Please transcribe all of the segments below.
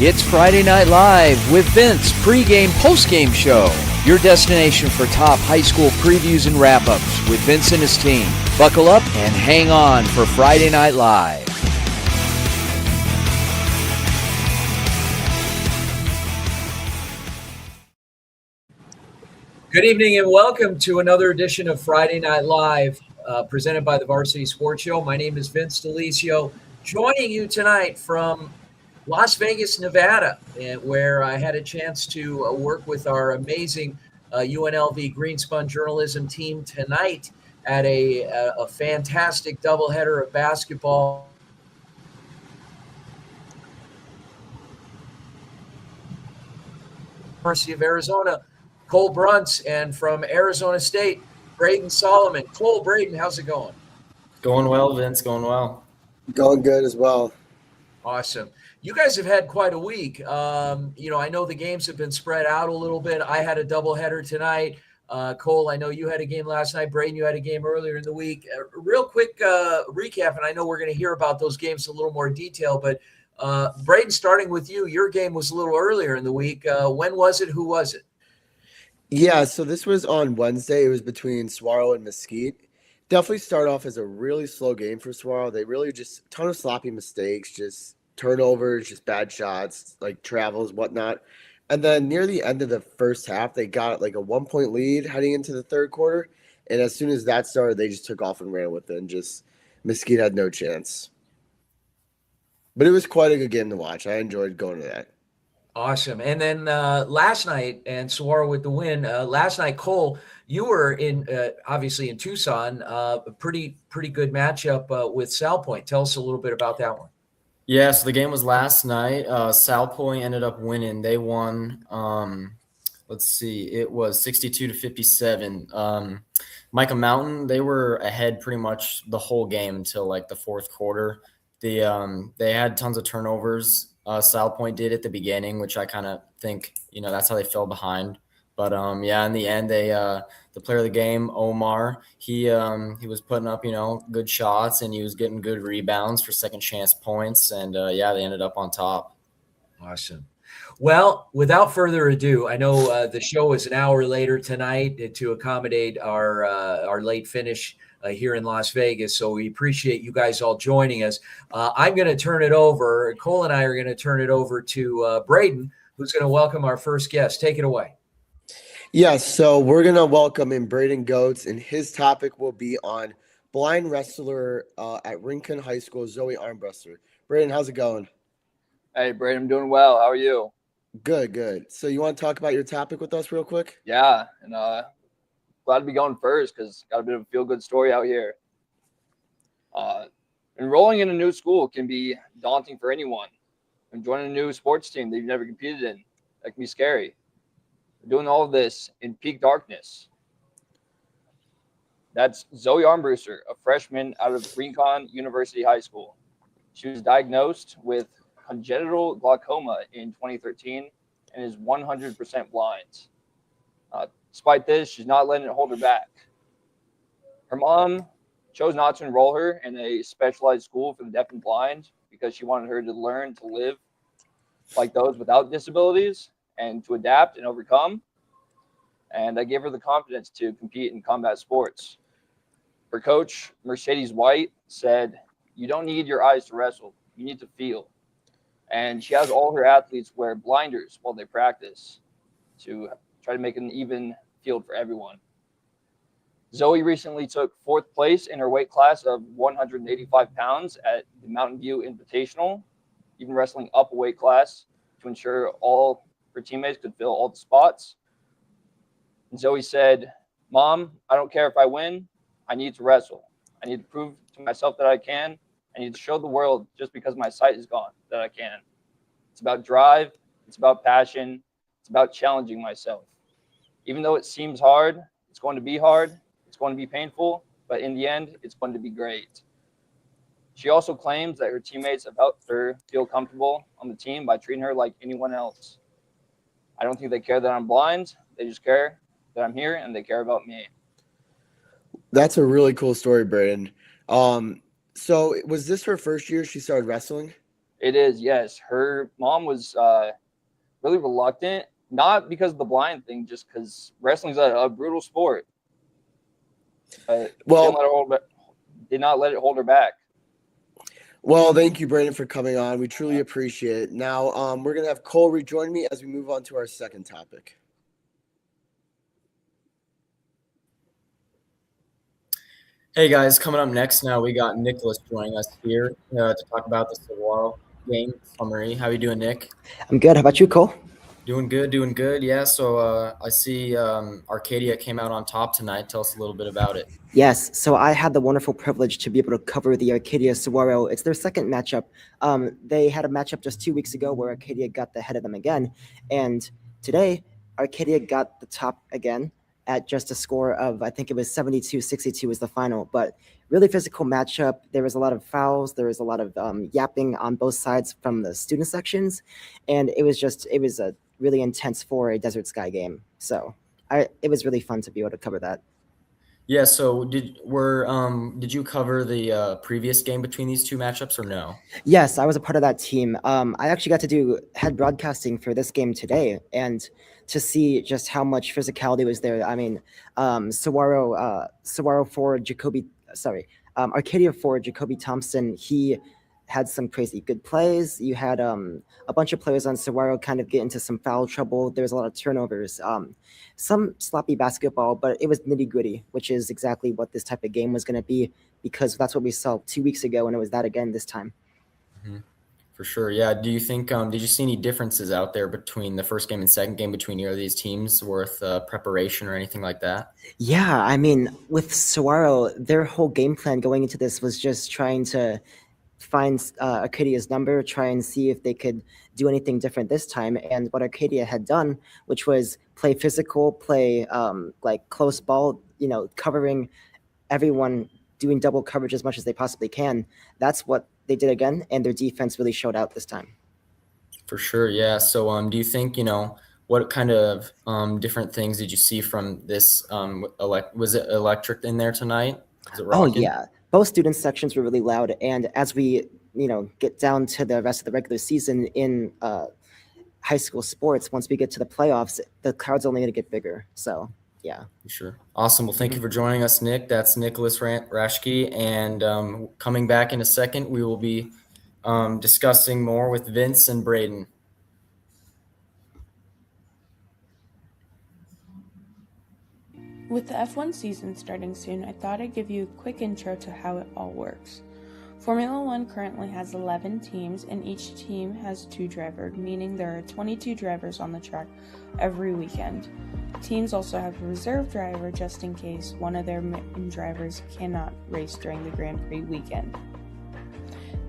It's Friday Night Live with Vince, pregame, postgame show. Your destination for top high school previews and wrap-ups with Vince and his team. Buckle up and hang on for Friday Night Live. Good evening and welcome to another edition of Friday Night Live, presented by the Varsity Sports Show. My name is Vince DeLisio, joining you tonight from Las Vegas, Nevada, where I had a chance to work with our amazing UNLV Greenspun journalism team tonight at a fantastic doubleheader of basketball. University of Arizona, Cole Bruntz, and from Arizona State, Braden Solomon. Cole, Braden, how's it going? Going well, Vince, going well. Going good as well. Awesome. You guys have had quite a week. I know the games have been spread out a little bit. I had a doubleheader tonight. Cole, I know you had a game last night. Braden, you had a game earlier in the week. Real quick recap, and I know we're going to hear about those games in a little more detail, but Braden, starting with you, your game was a little earlier in the week. When was it? Who was it? Yeah, so this was on Wednesday. It was between Saguaro and Mesquite. Definitely start off as a really slow game for Saguaro. They really just ton of sloppy mistakes, just turnovers, just bad shots, like travels, whatnot. And then near the end of the first half, they got like a 1-point lead heading into the third quarter. And as soon as that started, they just took off and ran with it, and just Mesquite had no chance. But it was quite a good game to watch. I enjoyed going to that. Awesome. And then last night, and Saguaro with the win. Last night, Cole, you were in obviously in Tucson. A pretty good matchup with Sal Point. Tell us a little bit about that one. Yeah, so the game was last night. Sal Point ended up winning. They won. It was 62-57. Micah Mountain, they were ahead pretty much the whole game until like the fourth quarter. They had tons of turnovers. Sal Point did at the beginning, which I kind of think, that's how they fell behind. But in the end, the player of the game, Omar, he was putting up, good shots, and he was getting good rebounds for second chance points. And they ended up on top. Awesome. Well, without further ado, I know the show is an hour later tonight to accommodate our late finish here in Las Vegas. So we appreciate you guys all joining us. I'm going to turn it over. Cole and I are going to turn it over to Braden, who's going to welcome our first guest. Take it away. Yes, so we're going to welcome in Braden Goetz, and his topic will be on blind wrestler at Rincon High School, Zoe Armbruster. Braden, how's it going? Hey, Braden, I'm doing well. How are you? Good. So you want to talk about your topic with us real quick? Yeah, and glad to be going first because got a bit of a feel-good story out here. Enrolling in a new school can be daunting for anyone. And joining a new sports team that you've never competed in, that can be scary. Doing all of this in peak darkness. That's Zoe Armbruster, a freshman out of Rincon University High School. She was diagnosed with congenital glaucoma in 2013 and is 100% blind. Despite this, she's not letting it hold her back. Her mom chose not to enroll her in a specialized school for the deaf and blind because she wanted her to learn to live like those without disabilities and to adapt and overcome. And I gave her the confidence to compete in combat sports. Her coach, Mercedes White, said, "You don't need your eyes to wrestle. You need to feel." And she has all her athletes wear blinders while they practice to try to make an even field for everyone. Zoe recently took 4th place in her weight class of 185 pounds at the Mountain View Invitational, even wrestling up a weight class to ensure all her teammates could fill all the spots. And Zoe said, "Mom, I don't care if I win. I need to wrestle. I need to prove to myself that I can. I need to show the world just because my sight is gone that I can." It's about drive. It's about passion. It's about challenging myself. Even though it seems hard, it's going to be hard. It's going to be painful, but in the end, it's going to be great. She also claims that her teammates have helped her feel comfortable on the team by treating her like anyone else. I don't think they care that I'm blind. They just care that I'm here and they care about me. That's a really cool story, Braden. So was this her first year she started wrestling? It is, yes. Her mom was really reluctant, not because of the blind thing, just because wrestling's a brutal sport. Well, Did not let it hold her back. well, thank you, Brandon, for coming on. We truly appreciate it. Now, we're going to have Cole rejoin me as we move on to our second topic. Hey guys, coming up next now, we got Nicholas joining us here to talk about the Saguaro game summary. How you doing, Nick? I'm good. How about you, Cole? Doing good. Yeah, so I see Arcadia came out on top tonight. Tell us a little bit about it. Yes. So I had the wonderful privilege to be able to cover the Arcadia Saguaro. It's their second matchup. They had a matchup just 2 weeks ago where Arcadia got the head of them again. And today, Arcadia got the top again at just a score of, I think it was 72-62 was the final. But really physical matchup. There was a lot of fouls. There was a lot of yapping on both sides from the student sections. And it was a really intense for a Desert Sky game. So it was really fun to be able to cover that. Yeah, so did you cover the previous game between these two matchups or no? Yes, I was a part of that team. I actually got to do head broadcasting for this game today, and to see just how much physicality was there. I mean, Saguaro for Arcadia for Jacoby Thompson, he had some crazy good plays. You had a bunch of players on Saguaro kind of get into some foul trouble. There was a lot of turnovers, some sloppy basketball, but it was nitty gritty, which is exactly what this type of game was going to be, because that's what we saw 2 weeks ago, and it was that again this time. Mm-hmm. For sure. Yeah. Do you think, did you see any differences out there between the first game and second game between either of these teams worth preparation or anything like that? Yeah, I mean, with Saguaro, their whole game plan going into this was just trying to find Arcadia's number, try and see if they could do anything different this time. And what Arcadia had done, which was play physical, play like close ball, covering everyone, doing double coverage as much as they possibly can. That's what they did again, and their defense really showed out this time. For sure, yeah. So do you think, what kind of different things did you see from this? Was it electric in there tonight? Was it rocking? Oh, yeah. Both student sections were really loud, and as we, get down to the rest of the regular season in high school sports, once we get to the playoffs, the crowd's only going to get bigger. So, yeah. Sure. Awesome. Well, thank you for joining us, Nick. That's Nicholas Rashke, and coming back in a second, we will be discussing more with Vince and Braden. With the F1 season starting soon, I thought I'd give you a quick intro to how it all works. Formula One currently has 11 teams, and each team has 2 drivers, meaning there are 22 drivers on the track every weekend. Teams also have a reserve driver just in case one of their main drivers cannot race during the Grand Prix weekend.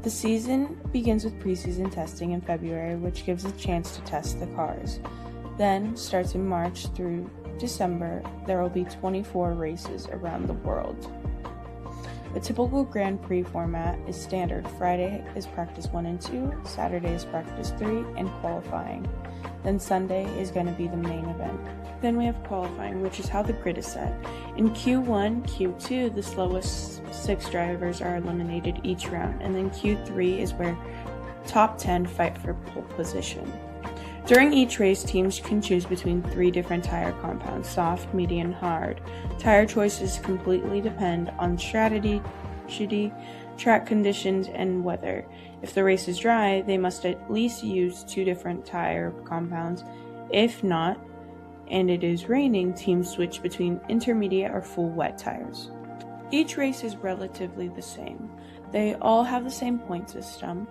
The season begins with preseason testing in February, which gives a chance to test the cars. Then, starts in March through December, there will be 24 races around the world. The typical Grand Prix format is standard. Friday is practice 1 and 2, Saturday is practice 3, and qualifying. Then Sunday is going to be the main event. Then we have qualifying, which is how the grid is set. In Q1, Q2, the slowest 6 drivers are eliminated each round, and then Q3 is where top 10 fight for pole position. During each race, teams can choose between 3 different tire compounds: soft, medium, and hard. Tire choices completely depend on strategy, track conditions, and weather. If the race is dry, they must at least use 2 different tire compounds. If not, and it is raining, teams switch between intermediate or full wet tires. Each race is relatively the same. They all have the same point system.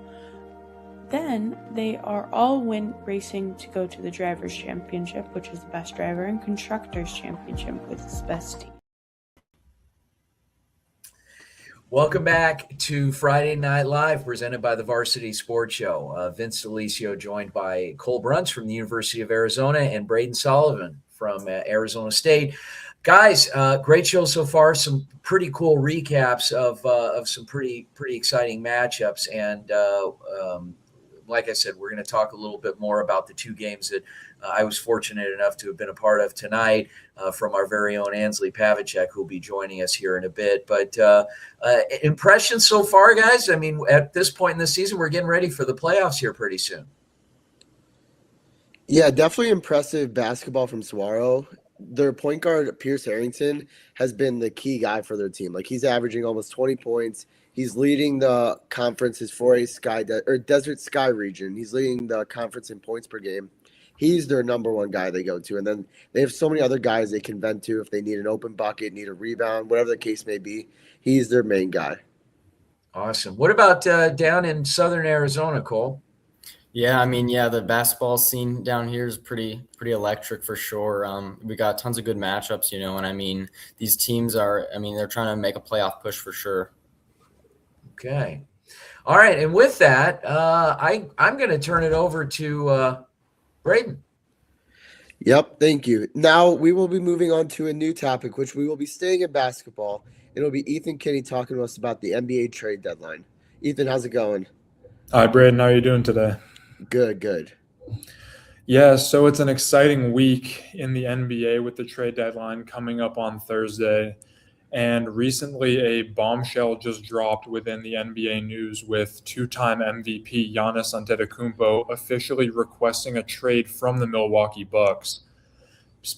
Then they are all racing to go to the Drivers' Championship, which is the best driver, and Constructors' Championship, which is the best team. Welcome back to Friday Night Live, presented by the Varsity Sports Show. Vince Delicio, joined by Cole Bruns from the University of Arizona and Braden Sullivan from Arizona State. Guys, great show so far. Some pretty cool recaps of some pretty exciting matchups, and like I said, we're going to talk a little bit more about the two games that I was fortunate enough to have been a part of tonight from our very own Ansley Pavlicek, who will be joining us here in a bit. But impressions so far, guys? I mean, at this point in the season, we're getting ready for the playoffs here pretty soon. Yeah, definitely impressive basketball from Saguaro. Their point guard, Pierce Harrington, has been the key guy for their team. Like, he's averaging almost 20 points. He's leading the conference's 4A Sky or Desert Sky region. He's leading the conference in points per game. He's their number one guy they go to. And then they have so many other guys they can vent to if they need an open bucket, need a rebound, whatever the case may be. He's their main guy. Awesome. What about down in Southern Arizona, Cole? Yeah, I mean, the basketball scene down here is pretty electric for sure. We got tons of good matchups, and I mean, these teams they're trying to make a playoff push for sure. Okay. All right. And with that, I'm going to turn it over to Braden. Yep, thank you. Now we will be moving on to a new topic, which we will be staying in basketball. It'll be Ethan Kinney talking to us about the NBA trade deadline. Ethan, how's it going? Hi, Braden. How are you doing today? Good. Yeah, so it's an exciting week in the NBA with the trade deadline coming up on Thursday. And recently a bombshell just dropped within the NBA news with two-time MVP Giannis Antetokounmpo officially requesting a trade from the Milwaukee Bucks.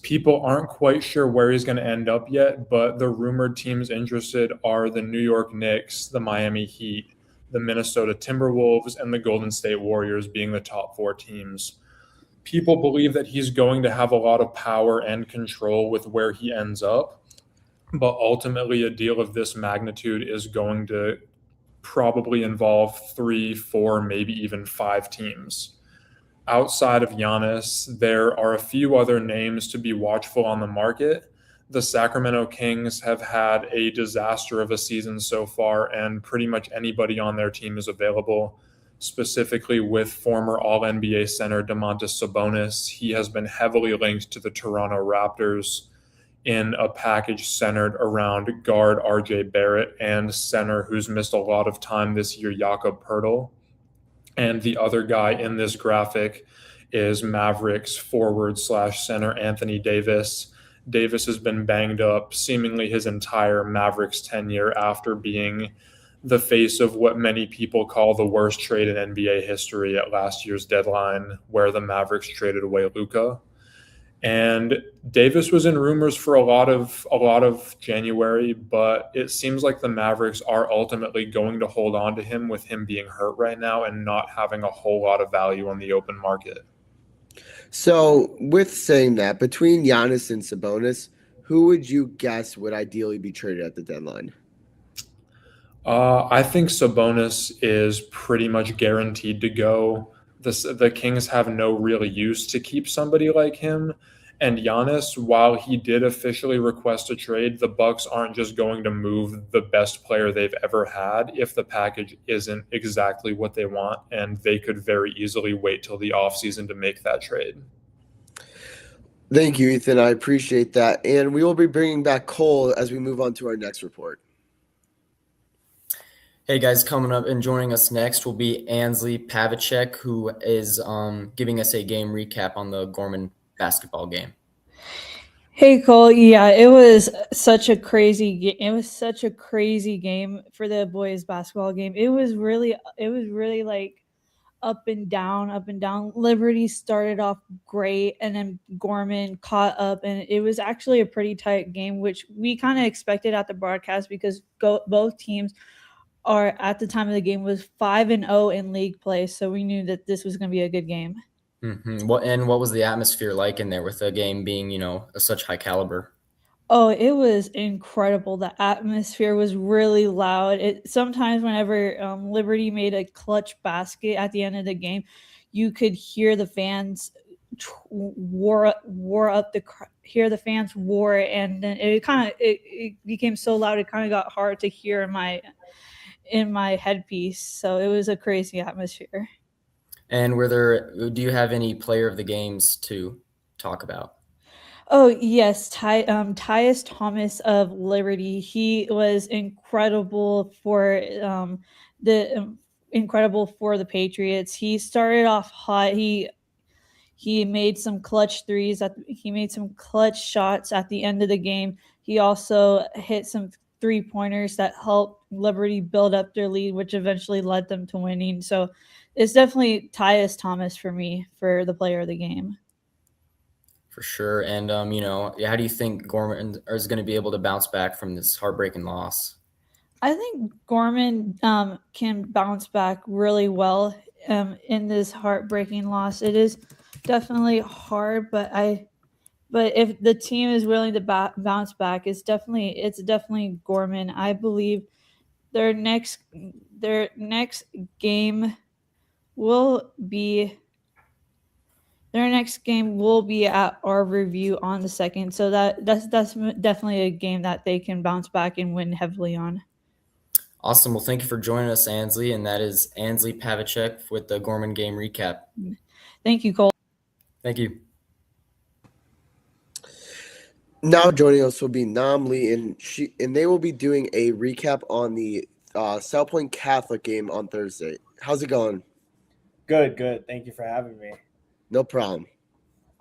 People aren't quite sure where he's going to end up yet, but the rumored teams interested are the New York Knicks, the Miami Heat, the Minnesota Timberwolves, and the Golden State Warriors being the top four teams. People believe that he's going to have a lot of power and control with where he ends up, but ultimately a deal of this magnitude is going to probably involve 3, 4, maybe even 5 teams. Outside of Giannis, there are a few other names to be watchful on the market. The Sacramento Kings have had a disaster of a season so far, and pretty much anybody on their team is available, specifically with former All-NBA center Domantas Sabonis. He has been heavily linked to the Toronto Raptors in a package centered around guard RJ Barrett and center who's missed a lot of time this year, Jakob Poeltl. And the other guy in this graphic is Mavericks forward/center Anthony Davis. Davis has been banged up seemingly his entire Mavericks tenure after being the face of what many people call the worst trade in NBA history at last year's deadline, where the Mavericks traded away Luka. And Davis was in rumors for a lot of January, but it seems like the Mavericks are ultimately going to hold on to him with him being hurt right now and not having a whole lot of value on the open market. So, with saying that, between Giannis and Sabonis, who would you guess would ideally be traded at the deadline? I think Sabonis is pretty much guaranteed to go. The Kings have no real use to keep somebody like him. And Giannis, while he did officially request a trade, the Bucks aren't just going to move the best player they've ever had if the package isn't exactly what they want, and they could very easily wait till the offseason to make that trade. Thank you, Ethan. I appreciate that. And we will be bringing back Cole as we move on to our next report. Hey guys, coming up and joining us next will be Ansley Pavlicek, who is giving us a game recap on the Gorman basketball game. Hey Cole, yeah, it was such a crazy game. It was such a crazy game for the boys basketball game. It was really like up and down. Liberty started off great, and then Gorman caught up, and it was actually a pretty tight game, which we kind of expected at the broadcast because both teams are at the time of the game was 5-0 in league play, so we knew that this was going to be a good game. Mm-hmm. What was the atmosphere like in there with the game being, such high caliber? Oh, it was incredible. The atmosphere was really loud. Sometimes whenever Liberty made a clutch basket at the end of the game, you could hear the fans war, and then it became so loud it kind of got hard to hear in my headpiece. So it was a crazy atmosphere. And do you have any player of the games to talk about? Oh, yes. Tyus Thomas of Liberty. He was incredible for incredible for the Patriots. He started off hot. He made some clutch threes. He made some clutch shots at the end of the game. He also hit some 3-pointers that helped Liberty build up their lead, which eventually led them to winning. So it's definitely Tyus Thomas for me for the player of the game. For sure. And, how do you think Gorman is going to be able to bounce back from this heartbreaking loss? I think Gorman can bounce back really well in this heartbreaking loss. It is definitely hard, but if the team is willing to bounce back, it's definitely Gorman. I believe their next game will be at our review on the 2nd. So that's definitely a game that they can bounce back and win heavily on. Awesome. Well, thank you for joining us, Ansley. And that is Ansley Pavacek with the Gorman game recap. Thank you, Cole. Thank you. Now joining us will be Nam Lee, and they will be doing a recap on the South Point Catholic game on Thursday. How's it going? Good. Thank you for having me. No problem.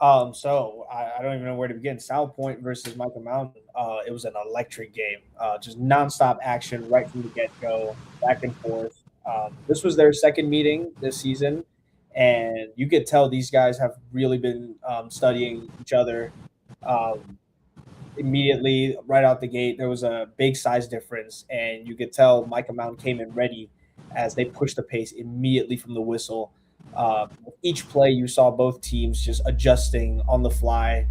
So I don't even know where to begin. South Point versus Micah Mountain. It was an electric game. Just nonstop action right from the get-go, back and forth. This was their second meeting this season, and you could tell these guys have really been studying each other. Immediately, right out the gate, there was a big size difference, and you could tell Micah Mountain came in ready as they pushed the pace immediately from the whistle. Each play, you saw both teams just adjusting on the fly,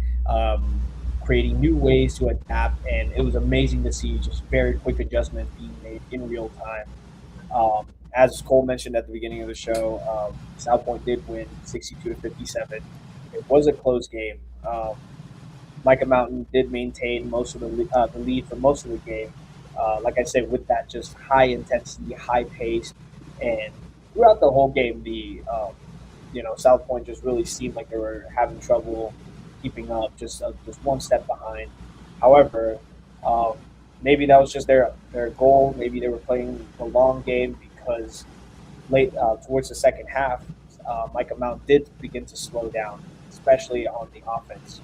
creating new ways to adapt, and it was amazing to see just very quick adjustments being made in real time. As Cole mentioned at the beginning of the show, South Point did win 62-57. It was a close game. Micah Mountain did maintain most of the lead for most of the game. Like I said, with that just high intensity, high pace, and throughout the whole game, the South Point just really seemed like they were having trouble keeping up, just one step behind. However, maybe that was just their goal. Maybe they were playing the long game because late towards the second half, Micah Mountain did begin to slow down, especially on the offense.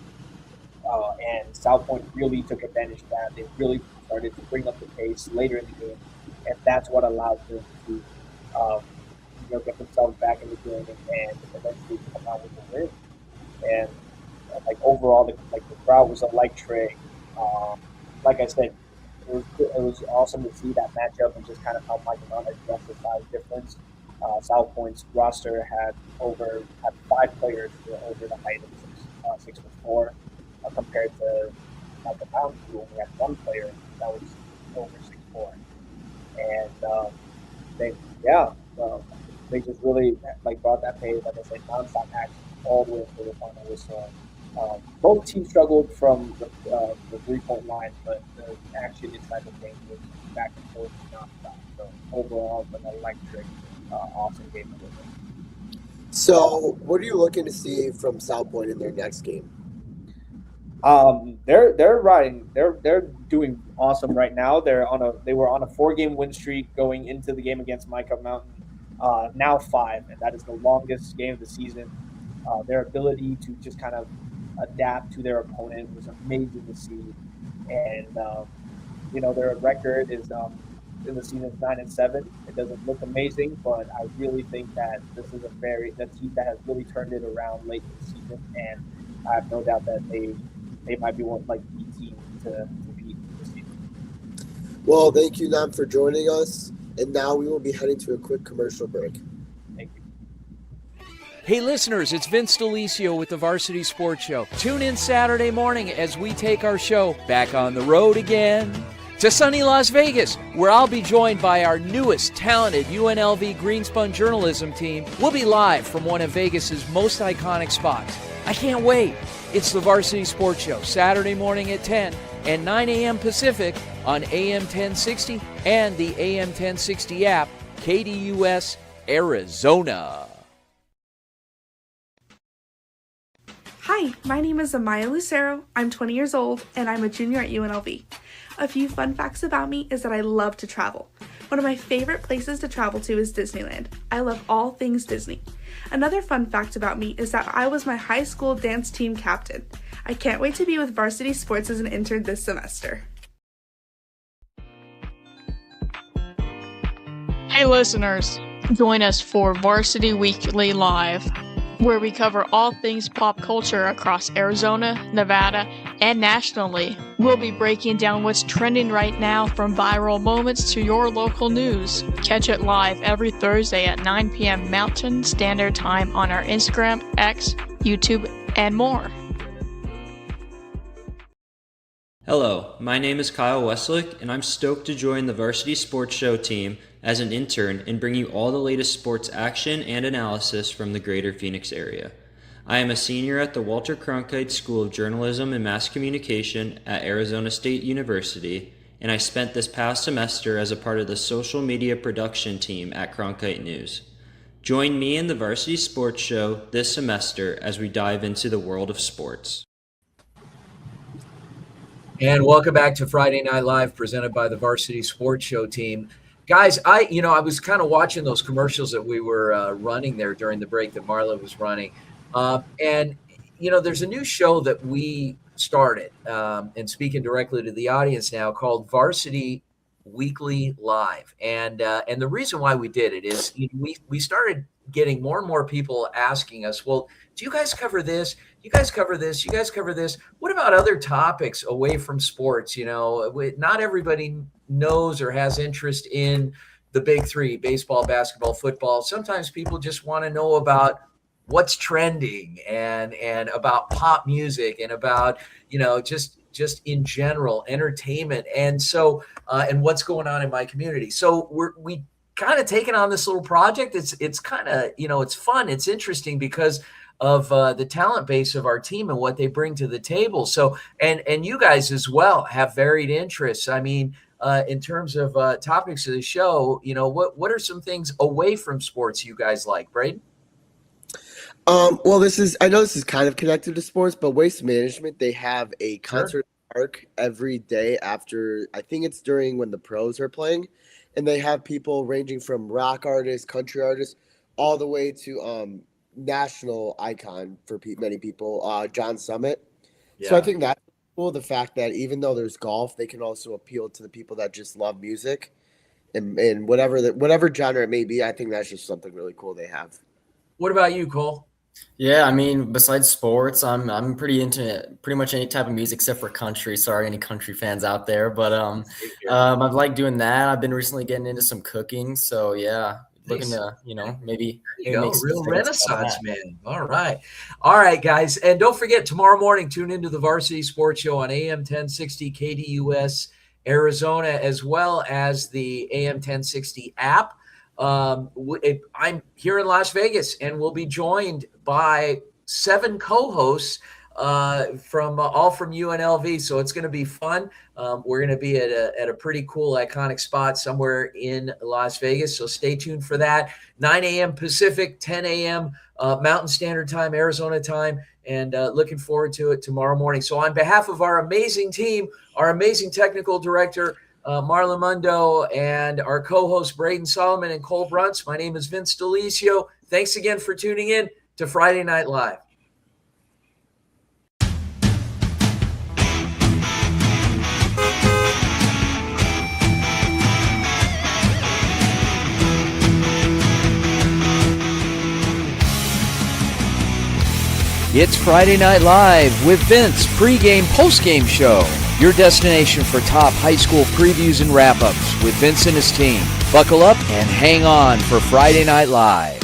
And South Point really took advantage of that. They really started to bring up the pace later in the game, and that's what allowed them to get themselves back in the game and eventually come out with a win. And overall, the crowd was electric. Like I said, it was awesome to see that matchup and just kind of how Micah Mountain addressed the size difference. South Point's roster had 5 players who were over the height of 6'4", compared to Micah Mountain, who only had 1 player that was over 6'4". And they just really brought that pace, like I said, nonstop action all the way to the final whistle. Both teams struggled from the 3-point line, but the action inside the paint was back and forth nonstop. So overall, an electric, awesome game. So, what are you looking to see from South Point in their next game? They're riding. They're doing awesome right now. They were on a 4-game win streak going into the game against Micah Mountain. Now 5, and that is the longest game of the season. Their ability to just kind of adapt to their opponent was amazing to see. And their record is in the season 9-7. It doesn't look amazing, but I really think that this is a team that has really turned it around late in the season, and I have no doubt that they might be one the team to beat this season. Well, thank you, Nam, for joining us. And now we will be heading to a quick commercial break. Thank you. Hey listeners, it's Vince Delisio with the Varsity Sports Show. Tune in Saturday morning as we take our show back on the road again to sunny Las Vegas, where I'll be joined by our newest talented UNLV Greenspun journalism team. We'll be live from one of Vegas's most iconic spots. I can't wait. It's the Varsity Sports Show, Saturday morning at 10 and 9 a.m. Pacific on AM 1060 and the AM 1060 app, KDUS, Arizona. Hi, my name is Amaya Lucero. I'm 20 years old, and I'm a junior at UNLV. A few fun facts about me is that I love to travel. One of my favorite places to travel to is Disneyland. I love all things Disney. Another fun fact about me is that I was my high school dance team captain. I can't wait to be with Varsity Sports as an intern this semester. Hey listeners, join us for Varsity Weekly Live, where we cover all things pop culture across Arizona, Nevada, and nationally. We'll be breaking down what's trending right now, from viral moments to your local news. Catch it live every Thursday at 9 p.m. Mountain Standard Time on our Instagram, X, YouTube, and more. Hello, my name is Kyle Westlick, and I'm stoked to join the Varsity Sports Show team as an intern and bring you all the latest sports action and analysis from the greater Phoenix area. I am a senior at the Walter Cronkite School of Journalism and Mass Communication at Arizona State University, and I spent this past semester as a part of the social media production team at Cronkite News. Join me in the Varsity Sports Show this semester as we dive into the world of sports. And welcome back to Friday Night Live, presented by the Varsity Sports Show team. Guys, I was kind of watching those commercials that we were running there during the break that Marla was running. And there's a new show that we started, and speaking directly to the audience now, called Varsity Weekly Live. And the reason why we did it is we started getting more and more people asking us, well, do you guys cover this? You guys cover this? You guys cover this? What about other topics away from sports? Not everybody knows or has interest in the big three: baseball, basketball, football. Sometimes people just want to know about what's trending and about pop music and about, just in general entertainment. And so, and what's going on in my community. So we kind of taken on this little project. It's kind of, it's fun. It's interesting because of the talent base of our team and what they bring to the table. So, and you guys as well have varied interests. I mean, in terms of topics of the show, what are some things away from sports you guys like, Braden? Well, I know this is kind of connected to sports, but Waste Management, they have a concert park every day after, I think it's during when the pros are playing, and they have people ranging from rock artists, country artists, all the way to national icon for many people, John Summit. Yeah. So I think that's cool, the fact that even though there's golf, they can also appeal to the people that just love music and whatever genre it may be. I think that's just something really cool they have. What about you, Cole? Yeah, I mean, besides sports, I'm pretty into pretty much any type of music except for country. Sorry, any country fans out there, but I like doing that. I've been recently getting into some cooking, so yeah, looking to maybe real renaissance man. All right, guys, and don't forget, tomorrow morning, tune into the Varsity Sports Show on AM 1060 KDUS Arizona, as well as the AM 1060 app. I'm here in Las Vegas, and we'll be joined by 7 co-hosts from UNLV. So it's going to be fun. We're going to be at a pretty cool, iconic spot somewhere in Las Vegas. So stay tuned for that. 9 a.m. Pacific, 10 a.m. Mountain Standard Time, Arizona time, and looking forward to it tomorrow morning. So on behalf of our amazing team, our amazing technical director, Marla Mundo, and our co-hosts Braden Solomon and Cole Bruntz, my name is Vince Delicio. Thanks again for tuning in to Friday Night Live. It's Friday Night Live with Vince, pregame, postgame show. Your destination for top high school previews and wrap-ups with Vince and his team. Buckle up and hang on for Friday Night Live.